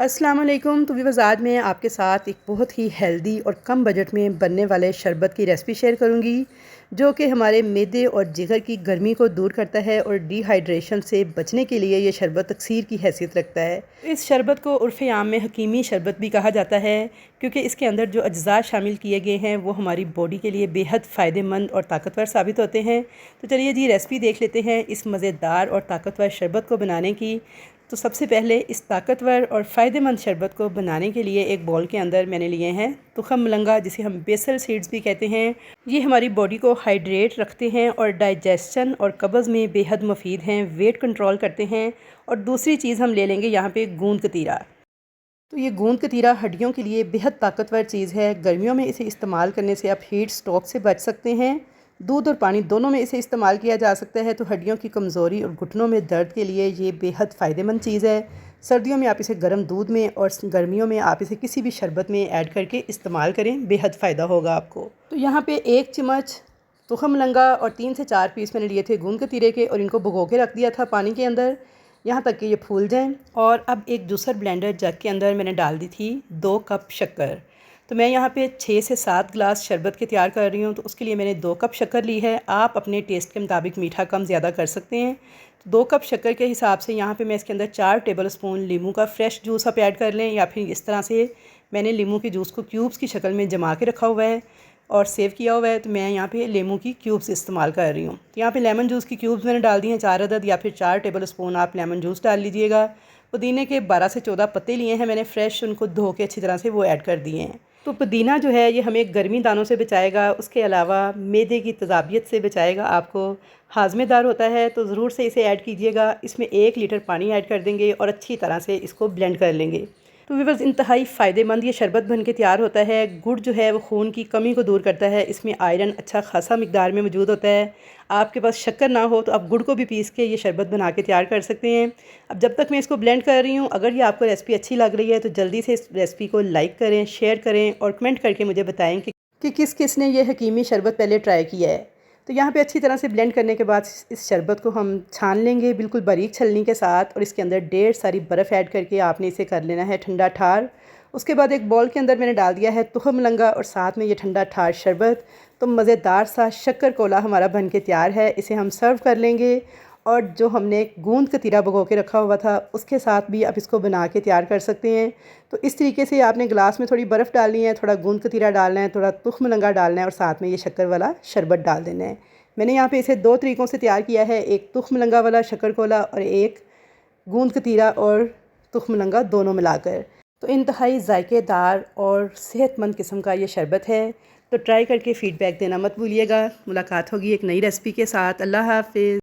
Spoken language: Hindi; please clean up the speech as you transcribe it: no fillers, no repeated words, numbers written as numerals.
अस्सलाम वालेकुम। तो व्यूअर्स, आज मैं आपके साथ एक बहुत ही हेल्दी और कम बजट में बनने वाले शरबत की रेसिपी शेयर करूंगी, जो कि हमारे मैदे और जिगर की गर्मी को दूर करता है और डिहाइड्रेशन से बचने के लिए ये शरबत अक्सीर की हैसियत रखता है। इस शरबत को उर्फ़ आम में हकीमी शरबत भी कहा जाता है, क्योंकि इसके अंदर जो अज्जा शामिल किए गए हैं वो हमारी बॉडी के लिए बेहद फ़ायदेमंद और ताकतवर साबित होते हैं। तो चलिए जी, रेसिपी देख लेते हैं इस मज़ेदार और ताकतवर शरबत को बनाने की। तो सबसे पहले इस ताकतवर और फ़ायदेमंद शरबत को बनाने के लिए एक बाउल के अंदर मैंने लिए हैं तुखम मलंगा, जिसे हम बेसल सीड्स भी कहते हैं। ये हमारी बॉडी को हाइड्रेट रखते हैं और डाइजेशन और कब्ज़ में बेहद मुफीद हैं, वेट कंट्रोल करते हैं। और दूसरी चीज़ हम ले लेंगे यहाँ पे गूंद कतीरा। तो ये गूंद कतीरा हड्डियों के लिए बेहद ताकतवर चीज़ है। गर्मियों में इसे इस्तेमाल करने से आप हीट स्ट्रोक से बच सकते हैं। दूध और पानी दोनों में इसे इस्तेमाल किया जा सकता है। तो हड्डियों की कमज़ोरी और घुटनों में दर्द के लिए ये बेहद फ़ायदेमंद चीज़ है। सर्दियों में आप इसे गर्म दूध में और गर्मियों में आप इसे किसी भी शरबत में ऐड करके इस्तेमाल करें, बेहद फ़ायदा होगा आपको। तो यहाँ पे 1 चम्मच तुखम लंगा और 3 से 4 पीस मैंने लिए थे गूंद कतीरे के, और इनको भिगो के रख दिया था पानी के अंदर, यहाँ तक कि ये फूल जाएं। और अब एक जूसर ब्लेंडर जग के अंदर मैंने डाल दी थी 2 कप शक्कर। तो मैं यहाँ पे 6 से 7 गिलास शरबत के तैयार कर रही हूँ, तो उसके लिए मैंने 2 कप शक्कर ली है। आप अपने टेस्ट के मुताबिक मीठा कम ज़्यादा कर सकते हैं। तो 2 कप शक्कर के हिसाब से यहाँ पे मैं इसके अंदर 4 टेबल स्पून लीमू का फ्रेश जूस आप ऐड कर लें, या फिर इस तरह से मैंने लीमू के जूस को क्यूब्स की शक्ल में जमा के रखा हुआ है और सेव किया हुआ है। तो मैं यहाँ पे लेमू की क्यूब्स इस्तेमाल कर रही हूँ। तो यहाँ पे लेमन जूस की क्यूब्स मैंने डाल दी हैं 4 अदद, या फिर 4 टेबल स्पून आप लेमन जूस डाल लीजिएगा। पुदीने के 12 से 14 पत्ते लिए हैं मैंने फ्रेश, उनको धो के अच्छी तरह से वो ऐड कर दिए हैं। तो पुदीना जो है ये हमें गर्मी दानों से बचाएगा, उसके अलावा मैदे की तेज़ाबियत से बचाएगा, आपको हाजमेदार होता है। तो ज़रूर से इसे ऐड कीजिएगा। इसमें 1 लीटर पानी ऐड कर देंगे और अच्छी तरह से इसको ब्लेंड कर लेंगे। तो व्यूअर्स, इंतहाई फ़ायदेमंद ये शरबत बन के तैयार होता है। गुड़ जो है वो खून की कमी को दूर करता है। इसमें आयरन अच्छा खासा मिकदार में मौजूद होता है। आपके पास शक्कर ना हो तो आप गुड़ को भी पीस के ये शरबत बना के तैयार कर सकते हैं। अब जब तक मैं इसको ब्लेंड कर रही हूँ, अगर ये आपको रेसिपी अच्छी लग रही है तो जल्दी से इस रेसिपी को लाइक करें, शेयर करें और कमेंट करके मुझे बताएँ कि किस किस ने ये हकीमी शरबत पहले ट्राई किया है। तो यहाँ पे अच्छी तरह से ब्लेंड करने के बाद इस शरबत को हम छान लेंगे बिल्कुल बारीक छलनी के साथ, और इसके अंदर ढेर सारी बर्फ़ ऐड करके आपने इसे कर लेना है ठंडा ठार। उसके बाद एक बाउल के अंदर मैंने डाल दिया है तुखम लंगा और साथ में ये ठंडा ठार शरबत। तो मज़ेदार सा शक्कर कोला हमारा बन के तैयार है। इसे हम सर्व कर लेंगे, और जो हमने गूंद कतीरा भिगो के रखा हुआ था उसके साथ भी आप इसको बना के तैयार कर सकते हैं। तो इस तरीके से आपने गिलास में थोड़ी बर्फ़ डालनी है, थोड़ा गूंद कतीरा डालना है, थोड़ा तुख्म लंगा डालना है, और साथ में ये शक्कर वाला शरबत डाल देना है। मैंने यहाँ पे इसे 2 तरीक़ों से तैयार किया है, एक तुख्म लंगा वाला शक्कर कोला और एक गूंद कतीरा और तुख्म लंगा दोनों मिलाकर। तो इंतहाई ज़ायकेदार और सेहतमंद किस्म का ये शरबत है। तो ट्राई करके फ़ीडबैक देना मत भूलिएगा। मुलाकात होगी एक नई रेसिपी के साथ। अल्लाह हाफ़िज़।